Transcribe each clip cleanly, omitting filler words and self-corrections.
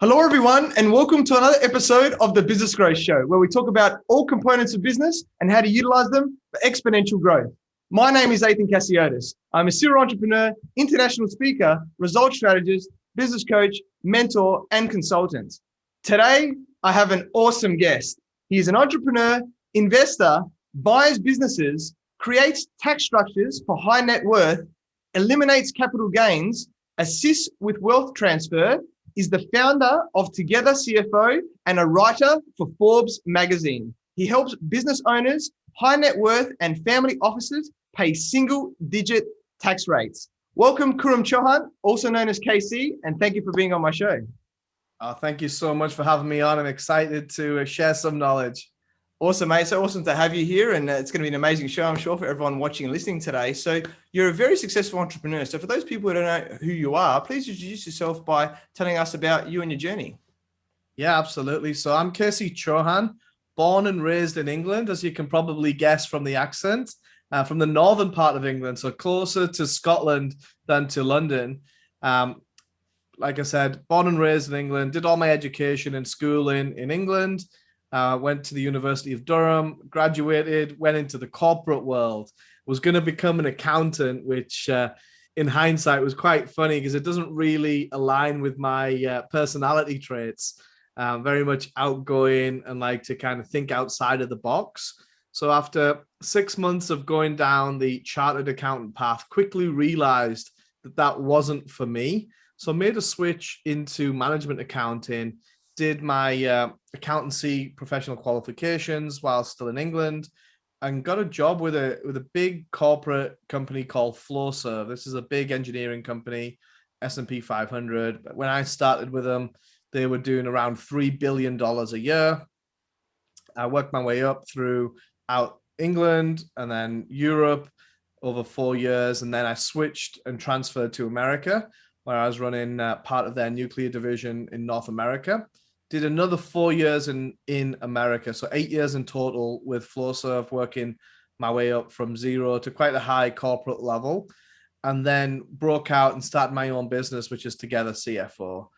Hello, everyone, and welcome to another episode of the Business Growth Show, where we talk about all components of business and how to utilize them for exponential growth. My name is Athin Cassiotis. I'm a serial entrepreneur, international speaker, result strategist, business coach, mentor, and consultant. Today, I have an awesome guest. He is an entrepreneur, investor, buys businesses, creates tax structures for high net worth, eliminates capital gains, assists with wealth transfer, is the founder of Together CFO and a writer for Forbes magazine. He helps business owners, high net worth, and family offices pay single-digit tax rates. Welcome, Khurram Chohan, also known as KC, and thank you for being on my show. Thank you so much for having me on. I'm excited to share some knowledge. Awesome, mate. So awesome to have you here. And it's going to be an amazing show, I'm sure, for everyone watching and listening today. So you're a very successful entrepreneur. So for those people who don't know who you are, please introduce yourself by telling us about you and your journey. Yeah, absolutely. So I'm KC Chohan, born and raised in England, as you can probably guess from the accent, from the northern part of England, so closer to Scotland than to London. Like I said, born and raised in England, did all my education and schooling in England. Went to the University of Durham, graduated, went into the corporate world, was going to become an accountant, which in hindsight was quite funny because it doesn't really align with my personality traits. Very much outgoing and like to kind of think outside of the box. So after 6 months of going down the chartered accountant path, quickly realized that that wasn't for me. So made a switch into management accounting, did my accountancy professional qualifications while still in England, and got a job with a big corporate company called Flowserve. This is a big engineering company, S&P 500. But when I started with them, they were doing around $3 billion a year. I worked my way up through out England and then Europe over 4 years. And then I switched and transferred to America, where I was running part of their nuclear division in North America. Did another 4 years in America. So 8 years in total with Flowserve, working my way up from zero to quite a high corporate level. And then broke out and started my own business, which is Together CFO.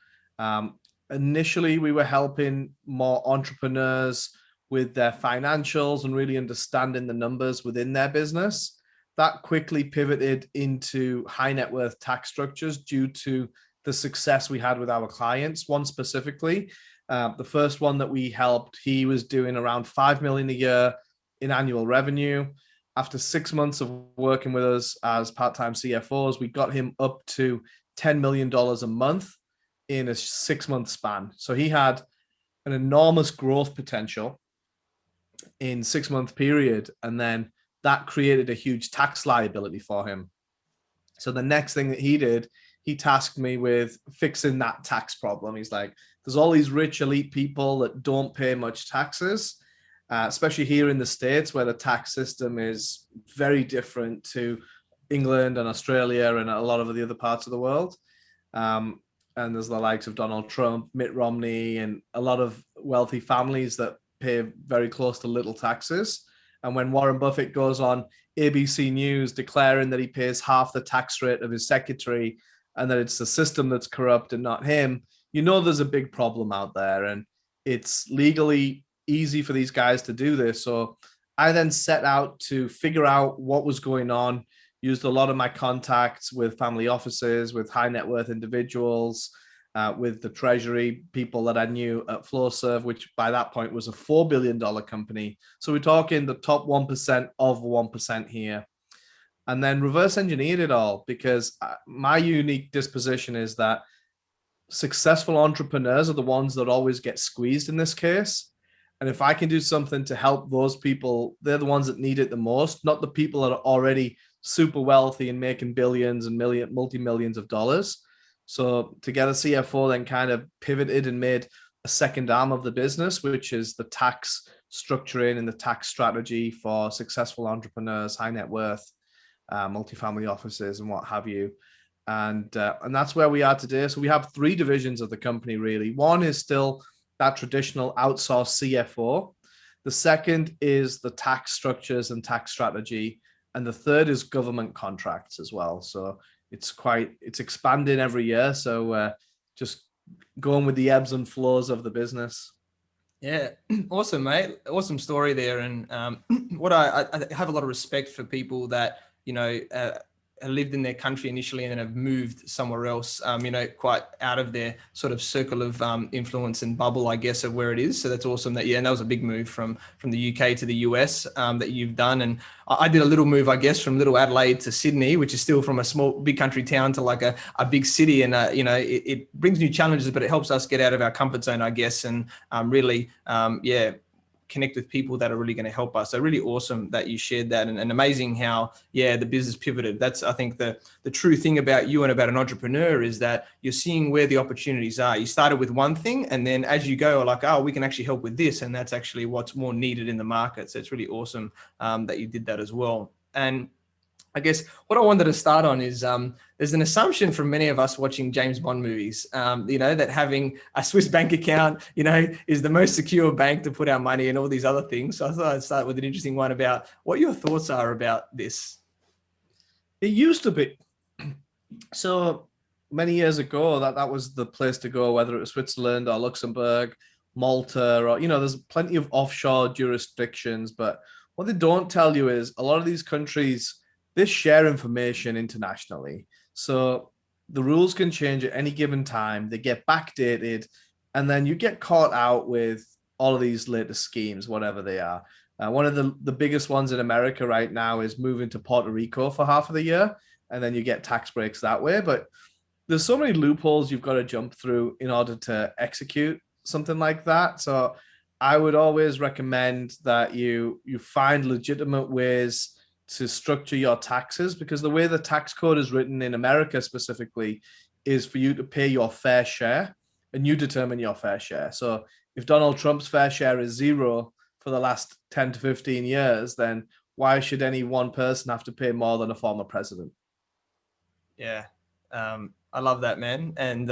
Initially, we were helping more entrepreneurs with their financials and really understanding the numbers within their business. That quickly pivoted into high net worth tax structures due to the success we had with our clients. One specifically, the first one that we helped, he was doing around 5 million a year in annual revenue. After 6 months of working with us as part-time CFOs, we got him up to $10 million a month in a 6-month span. So he had an enormous growth potential in 6-month period. And then that created a huge tax liability for him. So the next thing that he did, he tasked me with fixing that tax problem. He's like, there's all these rich elite people that don't pay much taxes, especially here in the States where the tax system is very different to England and Australia and a lot of the other parts of the world. And there's the likes of Donald Trump, Mitt Romney, and a lot of wealthy families that pay very close to little taxes. And when Warren Buffett goes on ABC News declaring that he pays half the tax rate of his secretary and that it's the system that's corrupt and not him, you know there's a big problem out there. And it's legally easy for these guys to do this. So I then set out to figure out what was going on, used a lot of my contacts with family offices, with high net worth individuals, with the treasury people that I knew at Flowserve, which by that point was a $4 billion company. So we're talking the top 1% of 1% here. And then reverse engineered it all, because my unique disposition is that successful entrepreneurs are the ones that always get squeezed in this case. And if I can do something to help those people, they're the ones that need it the most, not the people that are already super wealthy and making billions and multi-millions of dollars. So Together CFO then kind of pivoted and made a second arm of the business, which is the tax structuring and the tax strategy for successful entrepreneurs, high net worth, multifamily offices and what have you. And that's where we are today. So we have 3 divisions of the company, really. One is still that traditional outsourced CFO. The second is the tax structures and tax strategy. And the third is government contracts as well. So it's expanding every year. So just going with the ebbs and flows of the business. Yeah, awesome, mate. Awesome story there. And what I have a lot of respect for people that, lived in their country initially and then have moved somewhere else, quite out of their sort of circle of influence and bubble, I guess, of where it is. So that's awesome that, and that was a big move from the UK to the US that you've done. And I did a little move, I guess, from little Adelaide to Sydney, which is still from a big country town to like a big city. And, it brings new challenges, but it helps us get out of our comfort zone, I guess, and really, connect with people that are really going to help us. So really awesome that you shared that, and amazing how, the business pivoted. That's, I think, the true thing about you and about an entrepreneur is that you're seeing where the opportunities are. You started with one thing, and then as you go, like, oh, we can actually help with this. And that's actually what's more needed in the market. So it's really awesome that you did that as well. And I guess what I wanted to start on is there's an assumption from many of us watching James Bond movies, that having a Swiss bank account, is the most secure bank to put our money and all these other things. So I thought I'd start with an interesting one about what your thoughts are about this. It used to be. So many years ago, that was the place to go, whether it was Switzerland or Luxembourg, Malta, or, there's plenty of offshore jurisdictions. But what they don't tell you is a lot of these countries, they share information internationally. So the rules can change at any given time. They get backdated, and then you get caught out with all of these latest schemes, whatever they are. One of the biggest ones in America right now is moving to Puerto Rico for half of the year, and then you get tax breaks that way. But there's so many loopholes you've got to jump through in order to execute something like that. So I would always recommend that you find legitimate ways to structure your taxes, because the way the tax code is written in America specifically is for you to pay your fair share, and you determine your fair share. So if Donald Trump's fair share is 0 for the last 10 to 15 years, then why should any one person have to pay more than a former president? Yeah. I love that, man. And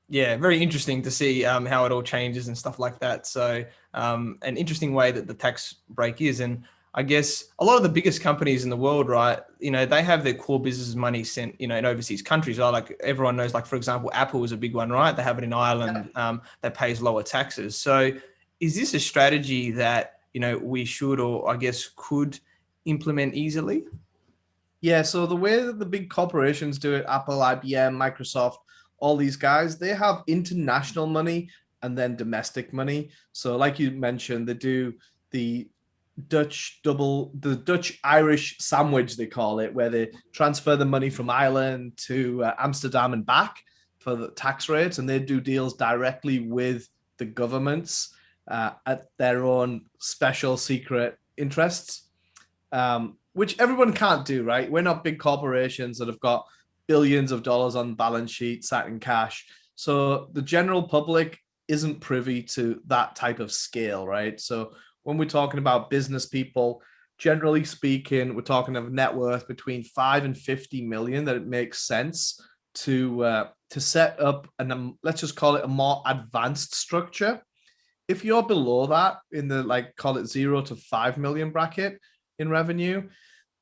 very interesting to see how it all changes and stuff like that. So an interesting way that the tax break is. And I guess a lot of the biggest companies in the world, right, they have their core business money sent, in overseas countries. Right? Like everyone knows, like, for example, Apple is a big one, right? They have it in Ireland that pays lower taxes. So is this a strategy that, we should, or I guess could implement easily? Yeah, so the way that the big corporations do it, Apple, IBM, Microsoft, all these guys, they have international money and then domestic money. So like you mentioned, they do the Dutch Irish sandwich, they call it, where they transfer the money from Ireland to Amsterdam and back for the tax rates, and they do deals directly with the governments at their own special secret interests, which everyone can't do, right? We're not big corporations that have got billions of dollars on balance sheet sat in cash. So the general public isn't privy to that type of scale, right? So when we're talking about business people, generally speaking, we're talking of net worth between 5 and 50 million, that it makes sense to set up let's just call it a more advanced structure. If you're below that, in the call it 0 to 5 million bracket in revenue,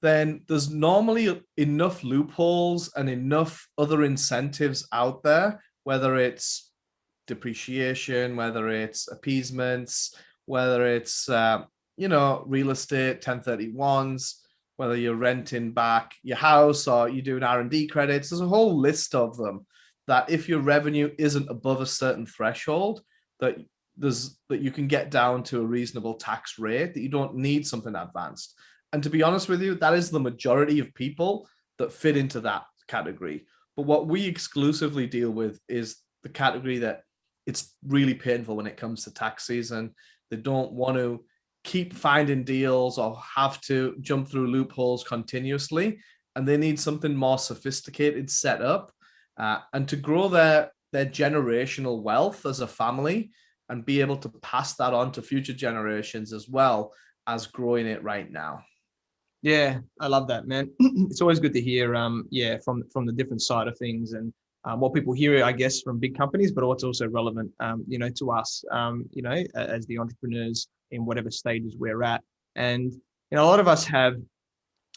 then there's normally enough loopholes and enough other incentives out there, whether it's depreciation, whether it's appeasements, whether it's, real estate, 1031s, whether you're renting back your house or you're doing R&D credits. There's a whole list of them that if your revenue isn't above a certain threshold, that you can get down to a reasonable tax rate, that you don't need something advanced. And to be honest with you, that is the majority of people that fit into that category. But what we exclusively deal with is the category that it's really painful when it comes to tax season. They don't want to keep finding deals or have to jump through loopholes continuously, and they need something more sophisticated set up and to grow their generational wealth as a family and be able to pass that on to future generations as well as growing it right now. Yeah, I love that, man. It's always good to hear, from the different side of things, and what people hear, I guess, from big companies, but what's also relevant, to us, as the entrepreneurs in whatever stages we're at. And a lot of us have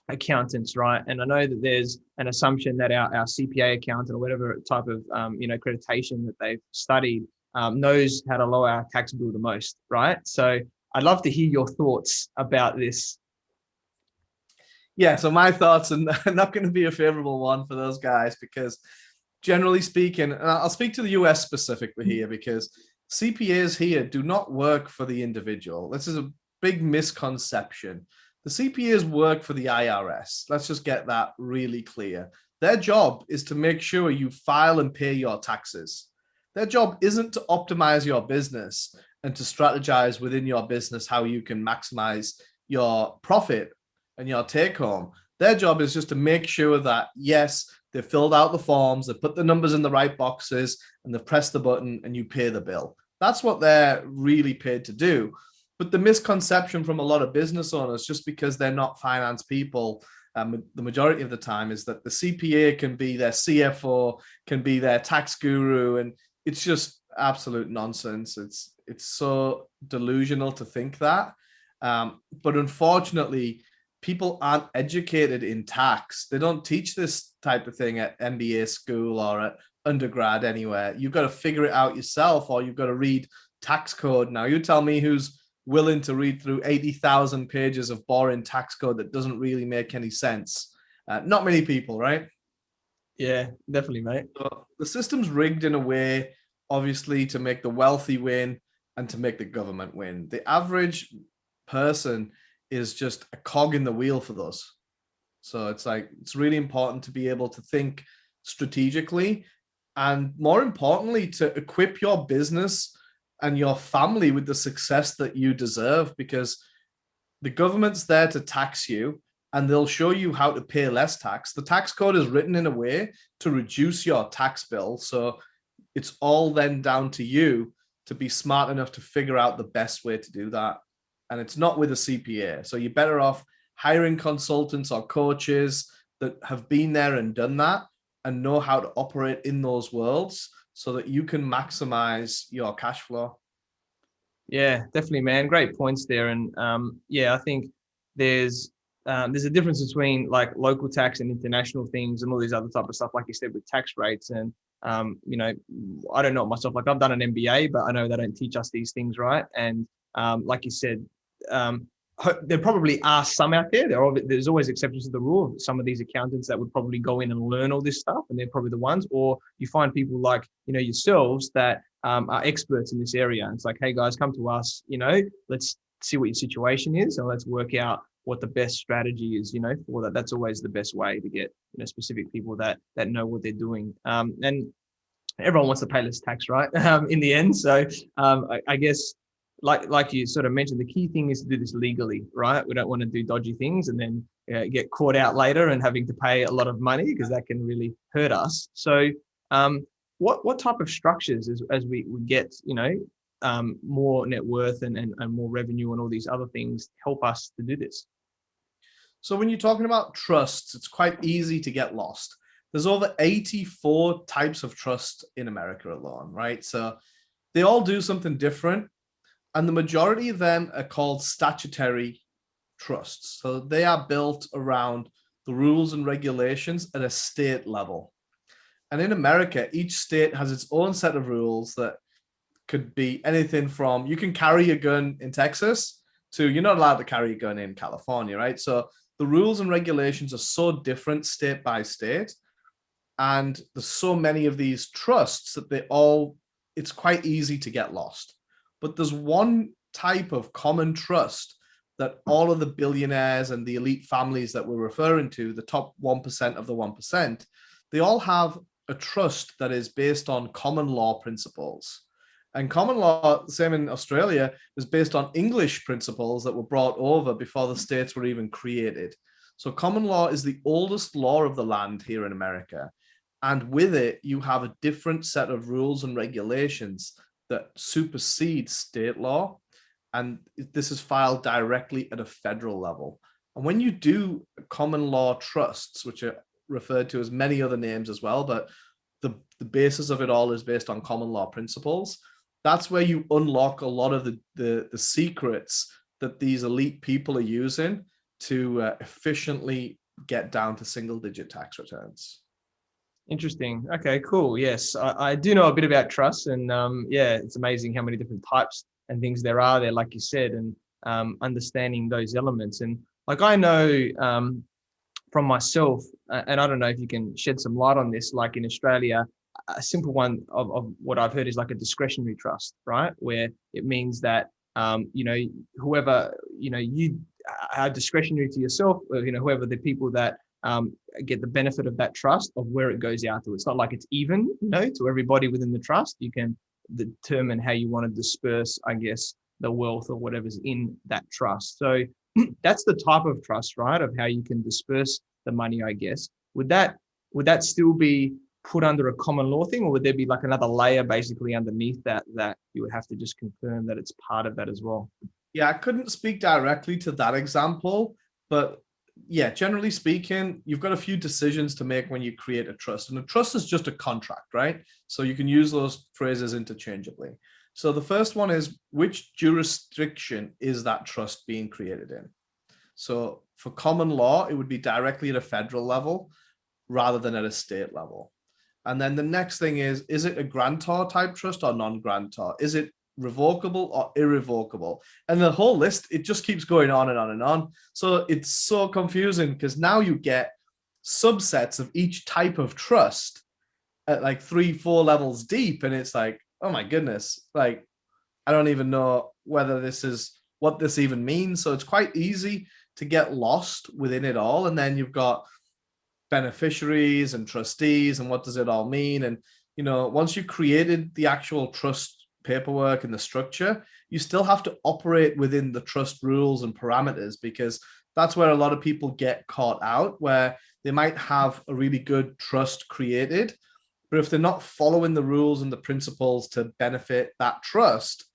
accountants, right? And I know that there's an assumption that our CPA accountant or whatever type of accreditation that they've studied knows how to lower our tax bill the most, right? So I'd love to hear your thoughts about this. Yeah, so my thoughts are not going to be a favorable one for those guys because generally speaking, and I'll speak to the US specifically here because CPAs here do not work for the individual. This is a big misconception. The CPAs work for the IRS. Let's just get that really clear. Their job is to make sure you file and pay your taxes. Their job isn't to optimize your business and to strategize within your business how you can maximize your profit and your take home. Their job is just to make sure that, yes, they filled out the forms, they put the numbers in the right boxes, and they've pressed the button and you pay the bill. That's what they're really paid to do. But the misconception from a lot of business owners, just because they're not finance people, the majority of the time, is that the CPA can be their CFO, can be their tax guru, and it's just absolute nonsense. It's so delusional to think that. But unfortunately, people aren't educated in tax. They don't teach this type of thing at MBA school or at undergrad anywhere. You've got to figure it out yourself, or you've got to read tax code. Now, you tell me who's willing to read through 80,000 pages of boring tax code that doesn't really make any sense. Not many people, right? Yeah, definitely, mate. So the system's rigged in a way, obviously, to make the wealthy win and to make the government win. The average person is just a cog in the wheel for those. So it's really important to be able to think strategically, and more importantly, to equip your business and your family with the success that you deserve, because the government's there to tax you and they'll show you how to pay less tax. The tax code is written in a way to reduce your tax bill. So it's all then down to you to be smart enough to figure out the best way to do that. And it's not with a CPA. So you're better off hiring consultants or coaches that have been there and done that and know how to operate in those worlds so that you can maximize your cash flow. Yeah, definitely, man. Great points there. And I think there's a difference between like local tax and international things and all these other type of stuff, like you said, with tax rates. And I don't know it myself. Like, I've done an MBA, but I know they don't teach us these things, right? And like you said, there probably are some out there. There's always exceptions to the rule. Some of these accountants that would probably go in and learn all this stuff, and they're probably the ones. Or you find people like yourselves that are experts in this area. And it's like, hey guys, come to us. Let's see what your situation is, and let's work out what the best strategy is. For that. That's always the best way to get specific people that know what they're doing. And everyone wants to pay less tax, right? In the end. So I guess. Like you sort of mentioned, the key thing is to do this legally, right? We don't want to do dodgy things and then get caught out later and having to pay a lot of money, because that can really hurt us. So what type of structures as we get, more net worth and more revenue and all these other things help us to do this? So when you're talking about trusts, it's quite easy to get lost. There's over 84 types of trust in America alone, right? So they all do something different. And the majority of them are called statutory trusts. So they are built around the rules and regulations at a state level. And in America, each state has its own set of rules that could be anything from, you can carry a gun in Texas, to you're not allowed to carry a gun in California, right? So the rules and regulations are so different state by state. And there's so many of these trusts that it's quite easy to get lost. But there's one type of common trust that all of the billionaires and the elite families that we're referring to, the top 1% of the 1%, they all have a trust that is based on common law principles. And common law, same in Australia, is based on English principles that were brought over before the states were even created. So common law is the oldest law of the land here in America. And with it, you have a different set of rules and regulations that supersedes state law. And this is filed directly at a federal level. And when you do common law trusts, which are referred to as many other names as well, but the basis of it all is based on common law principles, that's where you unlock a lot of the secrets that these elite people are using to efficiently get down to single-digit tax returns. Interesting. Okay, cool. Yes, I do know a bit about trust, and yeah, it's amazing how many different types and things there are there, like you said, and understanding those elements. And like I know from myself, and I don't know if you can shed some light on this, like in Australia, a simple one of what I've heard is like a discretionary trust, right? Where it means that, whoever, you are discretionary to yourself, whoever the people that get the benefit of that trust of where it goes out to. It's not like it's even, to everybody within the trust. You can determine how you want to disperse, I guess, the wealth or whatever's in that trust. So that's the type of trust, right? Of how you can disperse the money, I guess. Would that still be put under a common law thing, or would there be like another layer basically underneath that you would have to just confirm that it's part of that as well? Yeah, I couldn't speak directly to that example, but yeah, generally speaking, you've got a few decisions to make when you create a trust. And a trust is just a contract, right? So you can use those phrases interchangeably. So the first one is, which jurisdiction is that trust being created in? So for common law, it would be directly at a federal level rather than at a state level. And then the next thing is it a grantor type trust or non-grantor? Is it revocable or irrevocable? And the whole list, it just keeps going on and on and on. So it's so confusing because now you get subsets of each type of trust at like 3-4 levels deep. And it's like, oh my goodness, like, I don't even know whether this is what this even means. So it's quite easy to get lost within it all. And then you've got beneficiaries and trustees, and what does it all mean? And, once you created the actual trust paperwork and the structure, you still have to operate within the trust rules and parameters, because that's where a lot of people get caught out, where they might have a really good trust created, but if they're not following the rules and the principles to benefit that trust,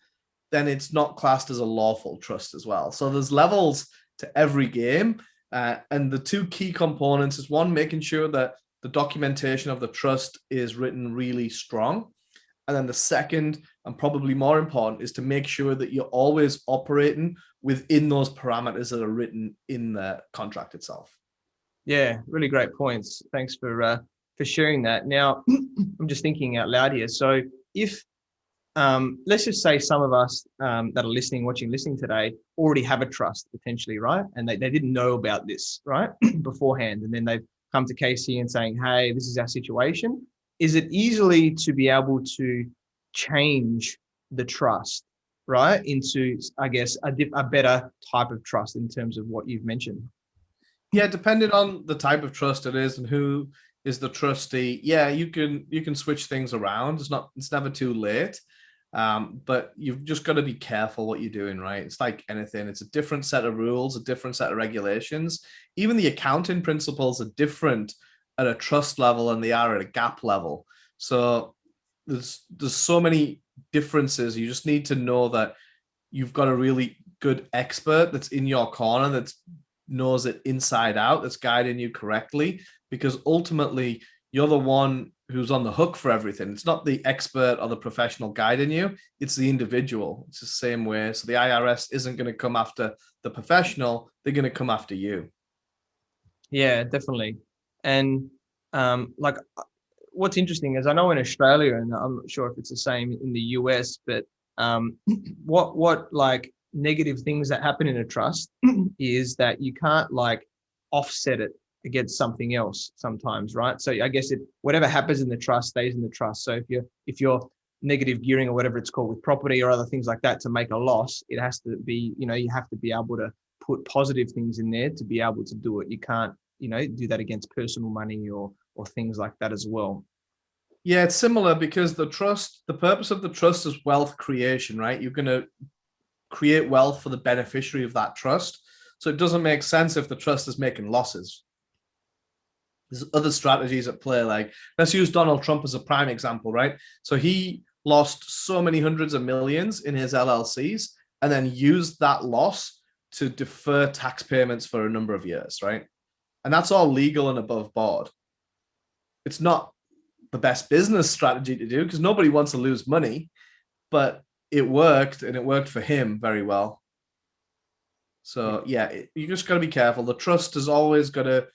then it's not classed as a lawful trust as well. So there's levels to every game. And the two key components is, one, making sure that the documentation of the trust is written really strong. And then the second, and probably more important, is to make sure that you're always operating within those parameters that are written in the contract itself. Yeah, really great points. Thanks for sharing that. Now, I'm just thinking out loud here. So if, let's just say some of us that are listening today already have a trust potentially, right? And they didn't know about this, right, beforehand. And then they've come to Casey and saying, hey, this is our situation. Is it easily to be able to change the trust, right, into, I guess, a better type of trust in terms of what you've mentioned? Yeah, depending on the type of trust it is and who is the trustee. Yeah, you can switch things around. It's never too late. But you've just got to be careful what you're doing, right? It's like anything. It's a different set of rules, a different set of regulations. Even the accounting principles are different at a trust level than they are at a gap level. So there's so many differences. You just need to know that you've got a really good expert that's in your corner, that knows it inside out, that's guiding you correctly, because ultimately you're the one who's on the hook for everything. It's not the expert or the professional guiding you, it's the individual. It's the same way. So the IRS isn't going to come after the professional, they're going to come after you. Yeah, definitely. And like, what's interesting is, I know in Australia, and I'm not sure if it's the same in the US, but what like negative things that happen in a trust is that you can't like offset it against something else sometimes, right? So I guess whatever happens in the trust stays in the trust. So if you're negative gearing or whatever it's called with property or other things like that to make a loss, it has to be, you have to be able to put positive things in there to be able to do it. You can't, do that against personal money or things like that as well. Yeah, it's similar, because the purpose of the trust is wealth creation, right? You're going to create wealth for the beneficiary of that trust. So it doesn't make sense if the trust is making losses. There's other strategies at play. Like, let's use Donald Trump as a prime example, right? So he lost so many hundreds of millions in his LLCs and then used that loss to defer tax payments for a number of years, right? And that's all legal and above board. It's not the best business strategy to do, because nobody wants to lose money, but it worked, and it worked for him very well. So yeah, you just got to be careful. The trust has always got to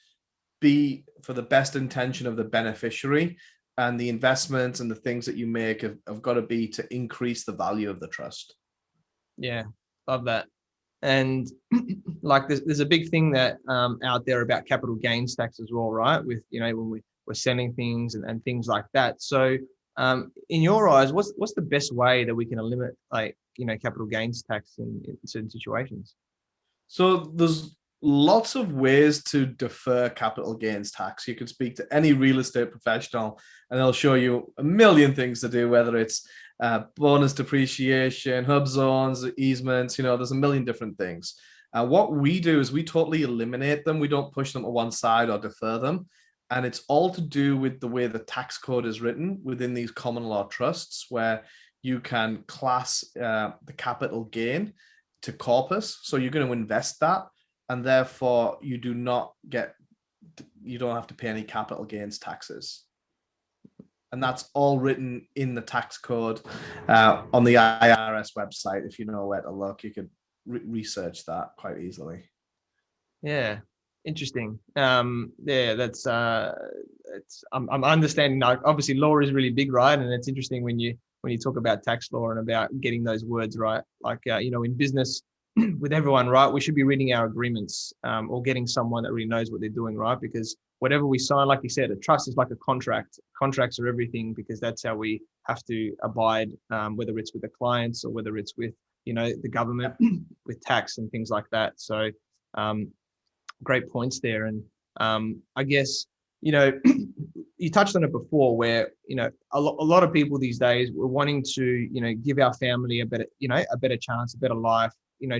be for the best intention of the beneficiary, and the investments and the things that you make have got to be to increase the value of the trust. Yeah, love that. And like there's a big thing that out there about capital gains tax as well, right? With, when we're selling things and things like that. So in your eyes, what's the best way that we can eliminate capital gains tax in certain situations? So there's lots of ways to defer capital gains tax. You can speak to any real estate professional and they'll show you a million things to do, whether it's bonus depreciation, hub zones, easements, there's a million different things. What we do is we totally eliminate them. We don't push them to one side or defer them. And it's all to do with the way the tax code is written within these common law trusts, where you can class the capital gain to corpus. So you're going to invest that, and therefore you don't have to pay any capital gains taxes. And that's all written in the tax code on the IRS website. If you know where to look, you could research that quite easily. Yeah, interesting. That's I'm understanding now. Obviously, law is really big, right? And it's interesting when you talk about tax law and about getting those words right. Like in business with everyone, right? We should be reading our agreements or getting someone that really knows what they're doing, right? Because whatever we sign, like you said, a trust is like a contract. Contracts are everything, because that's how we have to abide, whether it's with the clients or whether it's with, the government, with tax and things like that. So great points there. And I guess, you touched on it before, where, a lot of people these days were wanting to, give our family a better chance, a better life,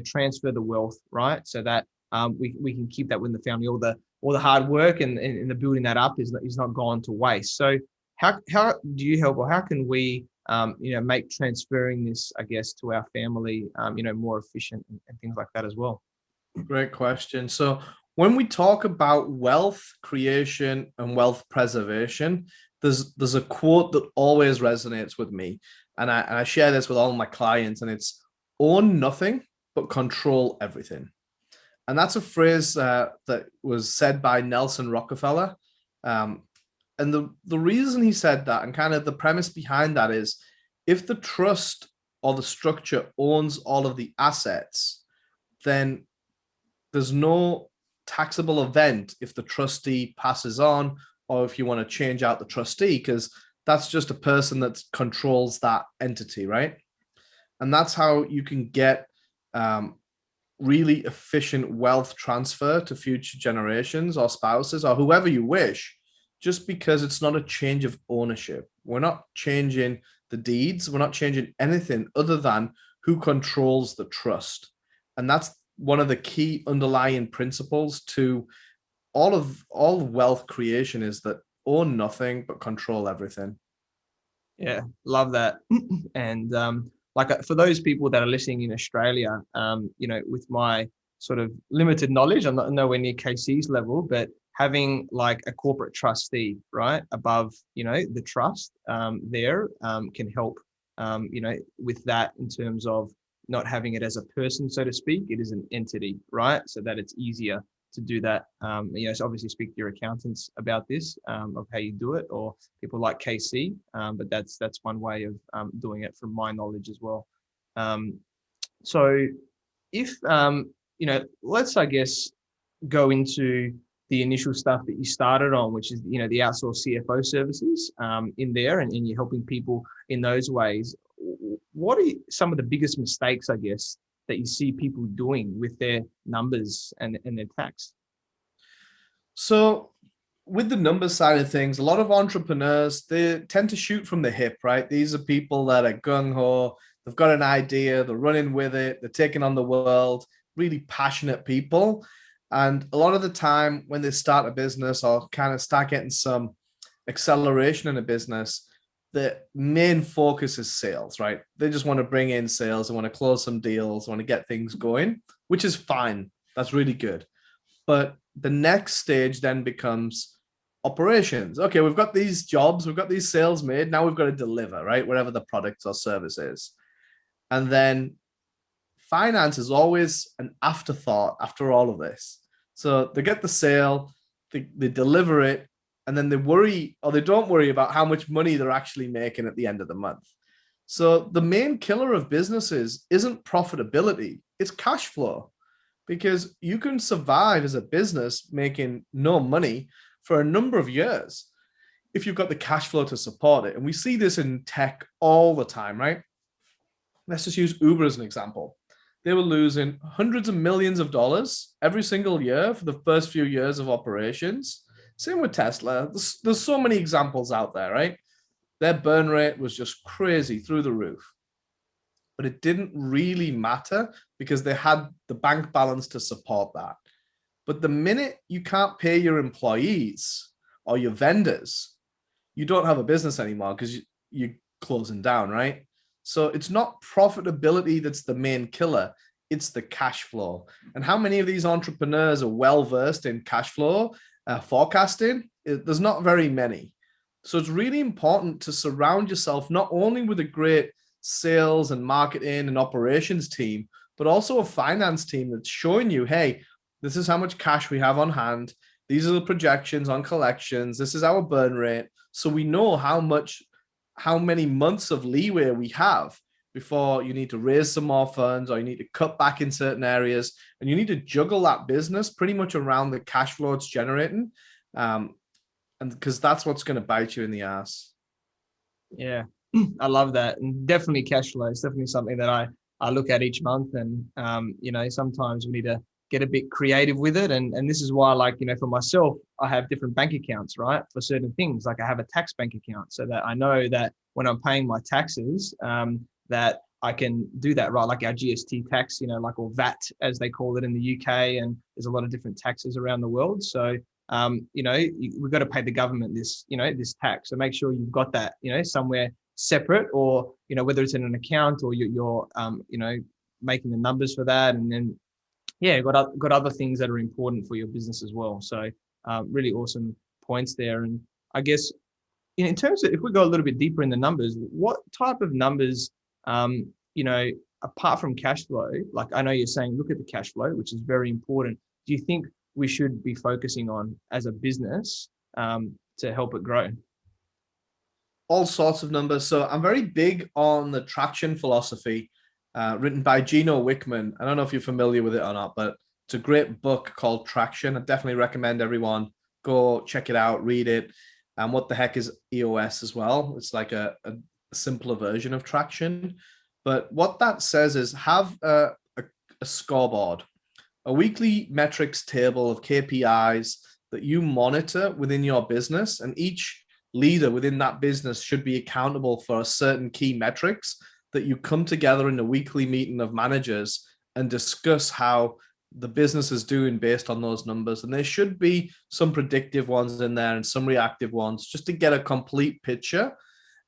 transfer the wealth, right? So that we can keep that within the family. All the hard work and the building that up is not gone to waste. So how do you help, or how can we make transferring this, I guess, to our family more efficient and things like that as well? Great question. So when we talk about wealth creation and wealth preservation, there's a quote that always resonates with me, and I share this with all my clients, and it's own nothing but control everything. And that's a phrase that was said by Nelson Rockefeller. And the reason he said that, and kind of the premise behind that, is if the trust or the structure owns all of the assets, then there's no taxable event if the trustee passes on, or if you want to change out the trustee, because that's just a person that controls that entity, right? And that's how you can get really efficient wealth transfer to future generations or spouses or whoever you wish, just because it's not a change of ownership. We're not changing the deeds. We're not changing anything other than who controls the trust. And that's one of the key underlying principles to all wealth creation, is that own nothing but control everything. Yeah, love that. And for those people that are listening in Australia, with my sort of limited knowledge, I'm not nowhere near KC's level, but having like a corporate trustee, right, above, the trust there can help, with that, in terms of not having it as a person, so to speak. It is an entity, right? So that it's easier to do that. So obviously speak to your accountants about this, of how you do it, or people like KC. But that's one way of doing it, from my knowledge as well. So if, let's, I guess, go into the initial stuff that you started on, which is, the outsourced CFO services in there, and you're helping people in those ways. What are some of the biggest mistakes, I guess, that you see people doing with their numbers and their tax? So with the numbers side of things, a lot of entrepreneurs, they tend to shoot from the hip, right? These are people that are gung-ho. They've got an idea, they're running with it, they're taking on the world, really passionate people. And a lot of the time when they start a business or kind of start getting some acceleration in a business, the main focus is sales, right? They just want to bring in sales, they want to close some deals, want to get things going, which is fine. That's really good. But the next stage then becomes operations. Okay, we've got these jobs, we've got these sales made. Now we've got to deliver, right? Whatever the product or service is. And then finance is always an afterthought after all of this. So they get the sale, they deliver it, and then they worry, or they don't worry about how much money they're actually making at the end of the month. So the main killer of businesses isn't profitability, it's cash flow, because you can survive as a business making no money for a number of years if you've got the cash flow to support it. And we see this in tech all the time, right? Let's just use Uber as an example. They were losing hundreds of millions of dollars every single year for the first few years of operations. Same with Tesla. There's so many examples out there, right? Their burn rate was just crazy through the roof. But it didn't really matter because they had the bank balance to support that. But the minute you can't pay your employees or your vendors, you don't have a business anymore because you're closing down, right? So it's not profitability that's the main killer, it's the cash flow. And how many of these entrepreneurs are well-versed in cash flow forecasting? There's not very many. So it's really important to surround yourself not only with a great sales and marketing and operations team, but also a finance team that's showing you, hey, this is how much cash we have on hand. These are the projections on collections. This is our burn rate. So we know how many months of leeway we have before you need to raise some more funds or you need to cut back in certain areas. And you need to juggle that business pretty much around the cash flow it's generating. And because that's what's going to bite you in the ass. Yeah, I love that. And definitely cash flow is definitely something that I look at each month. And, sometimes we need to get a bit creative with it. And this is why, for myself, I have different bank accounts, right? For certain things, like I have a tax bank account so that I know that when I'm paying my taxes, that I can do that, right? Like our GST tax, or VAT as they call it in the UK. And there's a lot of different taxes around the world. So, we've got to pay the government this, this tax. So make sure you've got that, somewhere separate, or, whether it's in an account or you're making the numbers for that. And then, got other things that are important for your business as well. So really awesome points there. And I guess in terms of, if we go a little bit deeper in the numbers, what type of numbers, apart from cash flow, like I know you're saying, look at the cash flow, which is very important. Do you think we should be focusing on as a business to help it grow? All sorts of numbers. So I'm very big on the traction philosophy, written by Gino Wickman. I don't know if you're familiar with it or not, but it's a great book called Traction. I definitely recommend everyone go check it out, read it. And what the heck is EOS as well? It's like a simpler version of Traction. But what that says is have a scoreboard, a weekly metrics table of KPIs that you monitor within your business, and each leader within that business should be accountable for certain key metrics that you come together in a weekly meeting of managers and discuss how the business is doing based on those numbers. And there should be some predictive ones in there and some reactive ones just to get a complete picture.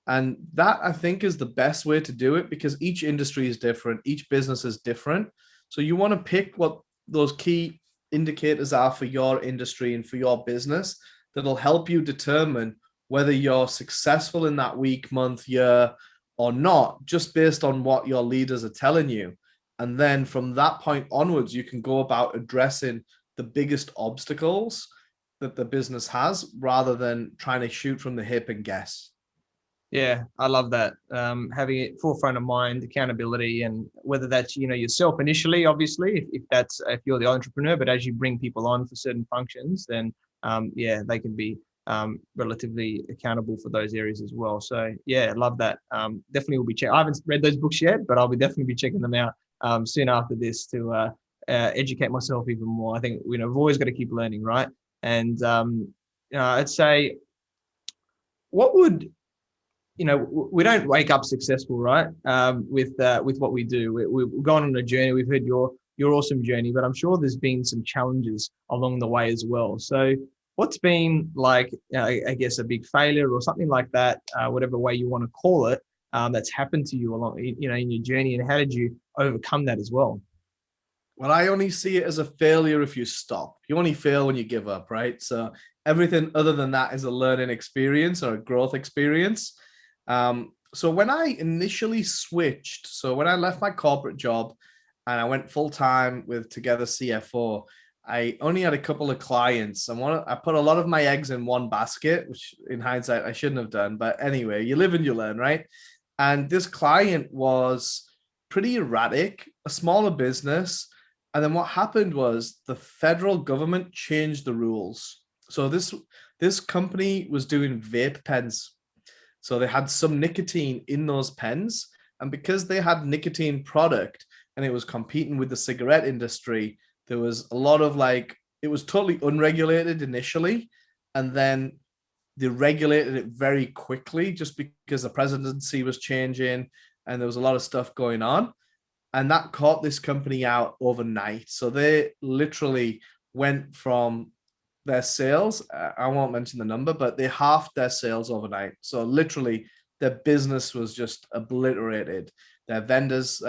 And that, I think, is the best way to do it, because each industry is different. Each business is different. So you want to pick what those key indicators are for your industry and for your business that'll help you determine whether you're successful in that week, month, year, or not, just based on what your leaders are telling you. And then from that point onwards, you can go about addressing the biggest obstacles that the business has rather than trying to shoot from the hip and guess. Yeah, I love that. Having it forefront of mind, accountability, and whether that's, yourself initially, obviously, if you're the entrepreneur, but as you bring people on for certain functions, then they can be relatively accountable for those areas as well. So yeah, I love that. Definitely will be checking. I haven't read those books yet, but I'll definitely be checking them out soon after this to educate myself even more. I think we've always got to keep learning, right? And I'd say, what would we don't wake up successful, right? With what we do, we've gone on a journey. We've heard your awesome journey, but I'm sure there's been some challenges along the way as well. So what's been like, I guess, a big failure or something like that, whatever way you want to call it, that's happened to you along, in your journey, and how did you overcome that as well? Well, I only see it as a failure if you stop. You only fail when you give up, right? So everything other than that is a learning experience or a growth experience. So when I initially switched, so when I left my corporate job and I went full time with Together CFO. I only had a couple of clients, and I put a lot of my eggs in one basket, which in hindsight I shouldn't have done. But anyway, you live and you learn, right? And this client was pretty erratic, a smaller business. And then what happened was the federal government changed the rules. So this company was doing vape pens. So they had some nicotine in those pens. And because they had nicotine product and it was competing with the cigarette industry, there was a lot of it was totally unregulated initially. And then they regulated it very quickly just because the presidency was changing and there was a lot of stuff going on. And that caught this company out overnight. So they literally went from their sales, I won't mention the number, but they halved their sales overnight. So literally their business was just obliterated. Their vendors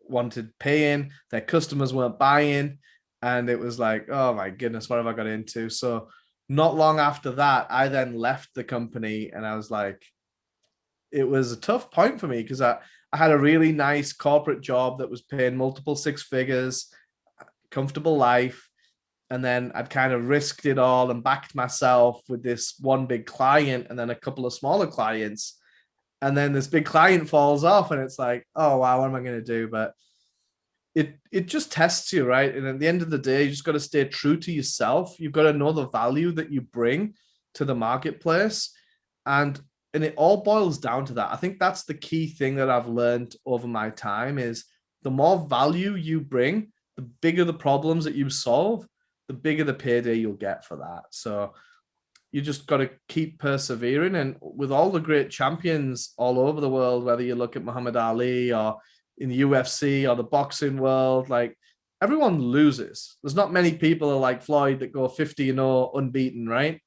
wanted paying, their customers weren't buying. And it was like, oh my goodness, what have I got into? So not long after that, I then left the company, and I was like, it was a tough point for me because I had a really nice corporate job that was paying multiple six figures, comfortable life. And then I'd kind of risked it all and backed myself with this one big client and then a couple of smaller clients. And then this big client falls off and it's like, oh, wow, what am I going to do? But it just tests you, right? And at the end of the day, you just got to stay true to yourself. You've got to know the value that you bring to the marketplace. And it all boils down to that. I think that's the key thing that I've learned over my time is the more value you bring, the bigger the problems that you solve, the bigger the payday you'll get for that. So you just got to keep persevering. And with all the great champions all over the world, whether you look at Muhammad Ali or in the UFC or the boxing world, like everyone loses. There's not many people like Floyd that go 50-0 unbeaten, right?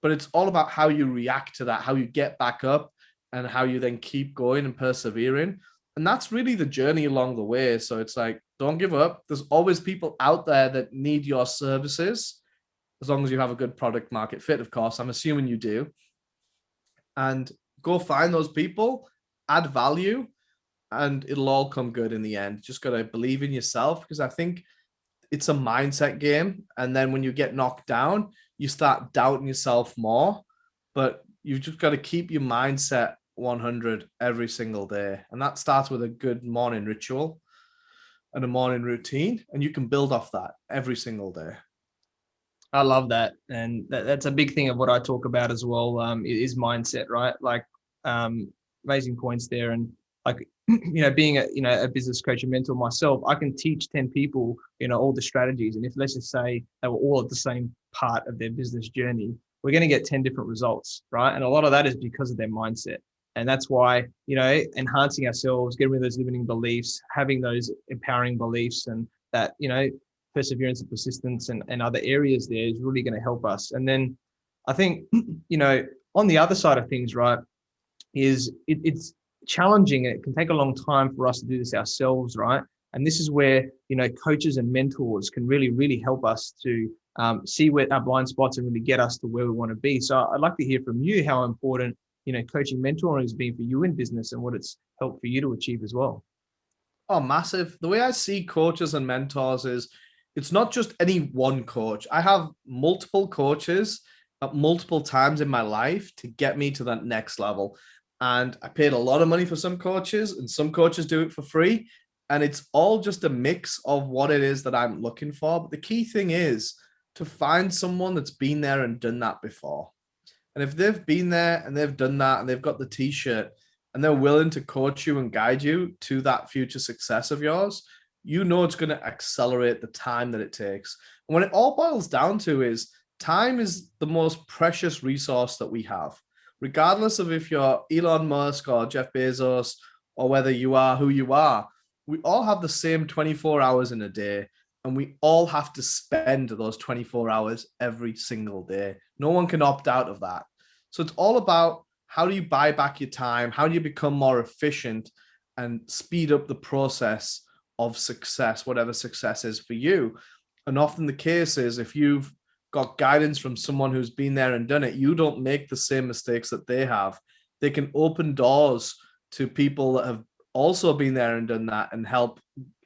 But it's all about how you react to that, how you get back up and how you then keep going and persevering. And that's really the journey along the way. So it's like, don't give up. There's always people out there that need your services, as long as you have a good product market fit, of course. I'm assuming you do. And go find those people, add value, and it'll all come good in the end. Just got to believe in yourself, because I think it's a mindset game. And then when you get knocked down, you start doubting yourself more. But you've just got to keep your mindset 100 every single day. And that starts with a good morning ritual and a morning routine. And you can build off that every single day. I love that. And that's a big thing of what I talk about as well, is mindset, right? Like amazing points there. And like, being a business coach and mentor myself, I can teach 10 people, all the strategies. And if let's just say they were all at the same part of their business journey, we're going to get 10 different results, right? And a lot of that is because of their mindset. And that's why, enhancing ourselves, getting rid of those limiting beliefs, having those empowering beliefs, and that, perseverance and persistence and other areas there is really going to help us. And then I think, on the other side of things, right, is it's challenging. It can take a long time for us to do this ourselves, right? And this is where, coaches and mentors can really, really help us to see where our blind spots and really get us to where we want to be. So I'd like to hear from you how important, coaching, mentoring has been for you in business and what it's helped for you to achieve as well. Oh, massive. The way I see coaches and mentors is it's not just any one coach. I have multiple coaches at multiple times in my life to get me to that next level. And I paid a lot of money for some coaches, and some coaches do it for free. And it's all just a mix of what it is that I'm looking for. But the key thing is to find someone that's been there and done that before. And if they've been there and they've done that and they've got the t-shirt and they're willing to coach you and guide you to that future success of yours, it's going to accelerate the time that it takes. And when it all boils down to is time is the most precious resource that we have. Regardless of if you're Elon Musk or Jeff Bezos or whether you are who you are, we all have the same 24 hours in a day, and we all have to spend those 24 hours every single day. No one can opt out of that. So it's all about how do you buy back your time? How do you become more efficient and speed up the process of success, whatever success is for you? And often the case is if you've got guidance from someone who's been there and done it, you don't make the same mistakes that they have. They can open doors to people that have also been there and done that and help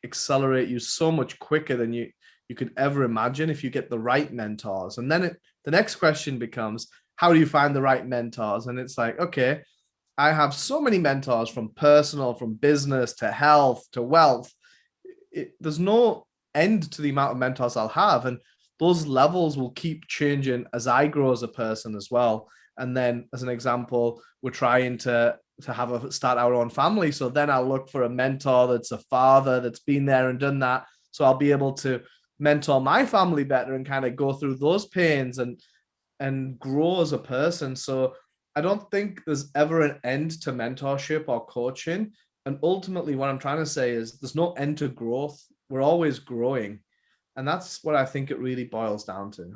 accelerate you so much quicker than you could ever imagine if you get the right mentors. And then the next question becomes, how do you find the right mentors? And it's like, okay, I have so many mentors, from personal, from business to health to wealth. There's no end to the amount of mentors I'll have. And those levels will keep changing as I grow as a person as well. And then, as an example, we're trying to start our own family. So then I'll look for a mentor that's a father that's been there and done that. So I'll be able to mentor my family better and kind of go through those pains and grow as a person. So I don't think there's ever an end to mentorship or coaching. And ultimately, what I'm trying to say is there's no end to growth. We're always growing. And that's what I think it really boils down to.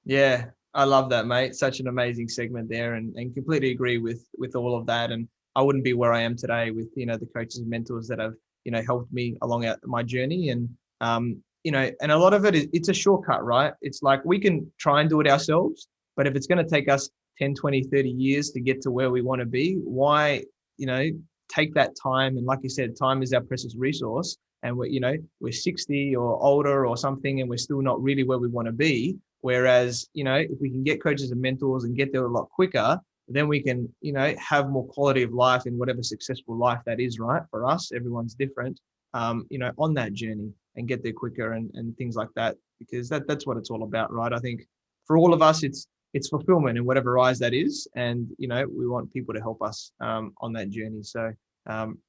Yeah, I love that, mate. Such an amazing segment there, and completely agree with all of that. And I wouldn't be where I am today with, the coaches and mentors that have, helped me along my journey. And, and a lot of it's a shortcut, right? It's like we can try and do it ourselves, but if it's going to take us 10, 20, 30 years to get to where we want to be, why, take that time? And like you said, time is our precious resource. And we're 60 or older or something, and we're still not really where we want to be. Whereas, if we can get coaches and mentors and get there a lot quicker, then we can, have more quality of life in whatever successful life that is, right? For us, everyone's different, on that journey, and get there quicker and things like that, because that's what it's all about, right? I think for all of us, it's fulfillment in whatever rise that is. And, we want people to help us on that journey. So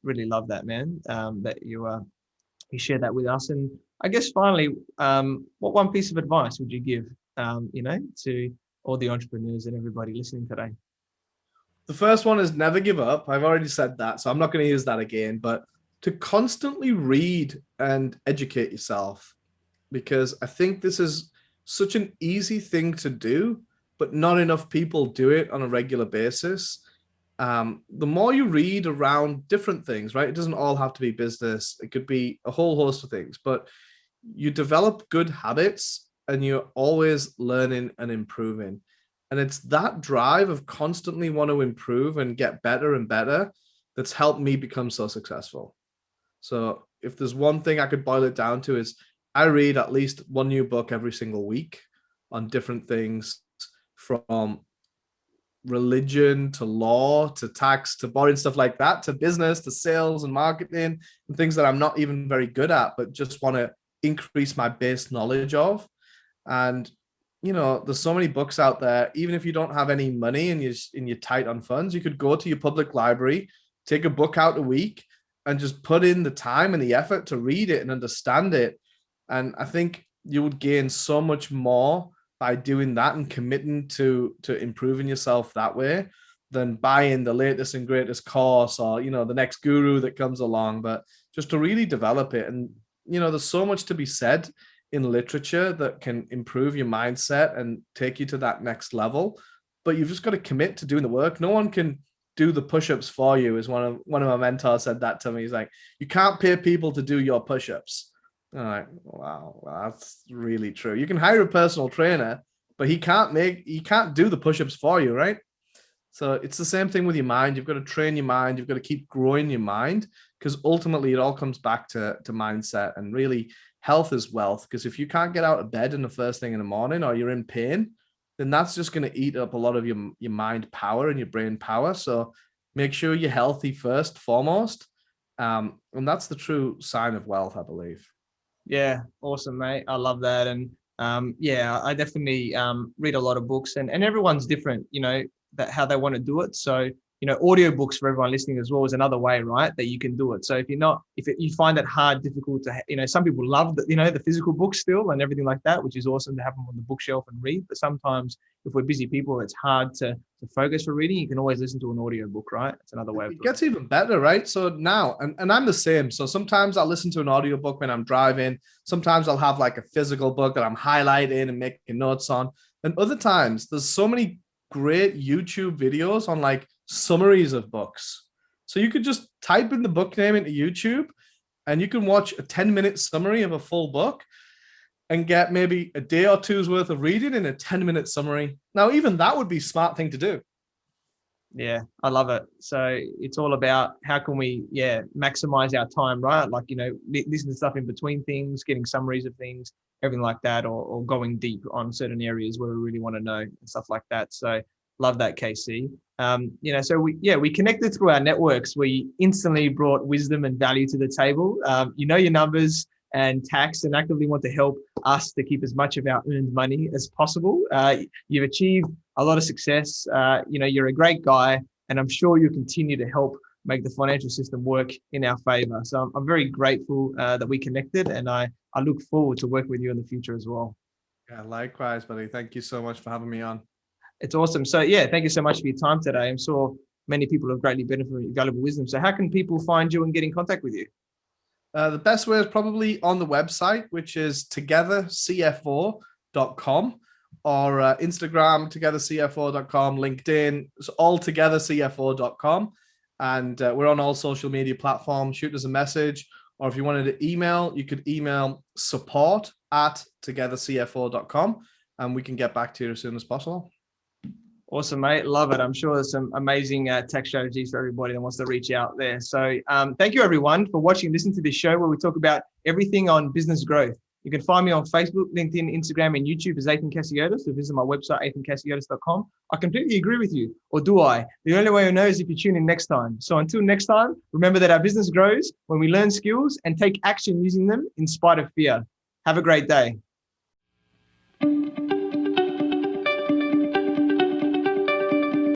really love that, man, that you share that with us. And I guess finally, what one piece of advice would you give, to all the entrepreneurs and everybody listening today? The first one is never give up. I've already said that, so I'm not going to use that again, but to constantly read and educate yourself, because I think this is such an easy thing to do, but not enough people do it on a regular basis. The more you read around different things, right? It doesn't all have to be business. It could be a whole host of things, but you develop good habits and you're always learning and improving. And it's that drive of constantly want to improve and get better and better that's helped me become so successful. So if there's one thing I could boil it down to, is I read at least one new book every single week on different things, from religion to law to tax to boring stuff like that, to business to sales and marketing and things that I'm not even very good at, but just want to increase my base knowledge of. And there's so many books out there. Even if you don't have any money and you're tight on funds, you could go to your public library, take a book out a week, and just put in the time and the effort to read it and understand it. And I think you would gain so much more by doing that and committing to improving yourself that way, than buying the latest and greatest course or, the next guru that comes along, but just to really develop it. And, there's so much to be said in literature that can improve your mindset and take you to that next level, but you've just got to commit to doing the work. No one can do the push-ups for you, as one of my mentors said that to me. He's like, you can't pay people to do your push-ups. I'm like, wow, that's really true. You can hire a personal trainer, but he can't do the push-ups for you, right? So it's the same thing with your mind. You've got to train your mind. You've got to keep growing your mind, because ultimately it all comes back to mindset. And really, health is wealth, because if you can't get out of bed in the first thing in the morning, or you're in pain, then that's just going to eat up a lot of your mind power and your brain power. So make sure you're healthy first, foremost. And that's the true sign of wealth, I believe. Yeah, awesome, mate. I love that. And I definitely read a lot of books, and everyone's different, that how they want to do it. So, audiobooks for everyone listening as well is another way, right, that you can do it. So if you find it hard, difficult to, some people love the, the physical books still and everything like that, which is awesome to have them on the bookshelf and read. But sometimes if we're busy people, it's hard to focus for reading. You can always listen to an audiobook, right? It's another way of doing it. Gets even better, right? So now, and I'm the same. So sometimes I'll listen to an audiobook when I'm driving. Sometimes I'll have like a physical book that I'm highlighting and making notes on. And other times there's so many great YouTube videos on like summaries of books. So you could just type in the book name into YouTube and you can watch a 10-minute summary of a full book and get maybe a day or two's worth of reading in a 10-minute summary. Now, even that would be a smart thing to do. Yeah, I love it. So it's all about how can we, maximize our time, right? Like, listen to stuff in between things, getting summaries of things, everything like that, or going deep on certain areas where we really want to know and stuff like that. So love that, KC. So we connected through our networks. We instantly brought wisdom and value to the table. You know your numbers and tax, and actively want to help us to keep as much of our earned money as possible. You've achieved a lot of success. You're a great guy, and I'm sure you'll continue to help make the financial system work in our favor. So I'm very grateful that we connected, and I look forward to working with you in the future as well. Yeah, likewise, buddy. Thank you so much for having me on. It's awesome. So thank you so much for your time today. I'm sure many people have greatly benefited from your valuable wisdom. So how can people find you and get in contact with you? The best way is probably on the website, which is togethercfo.com, or Instagram, togethercfo.com, LinkedIn, it's all togethercfo.com. And we're on all social media platforms. Shoot us a message, or if you wanted to email, you could email support@togethercfo.com, and we can get back to you as soon as possible. Awesome, mate. Love it. I'm sure there's some amazing tax strategies for everybody that wants to reach out there. So thank you, everyone, for watching and listening to this show where we talk about everything on business growth. You can find me on Facebook, LinkedIn, Instagram, and YouTube as Athin Cassiotis, or visit my website, athincassiotis.com. I completely agree with you, or do I? The only way I know is if you tune in next time. So until next time, remember that our business grows when we learn skills and take action using them in spite of fear. Have a great day.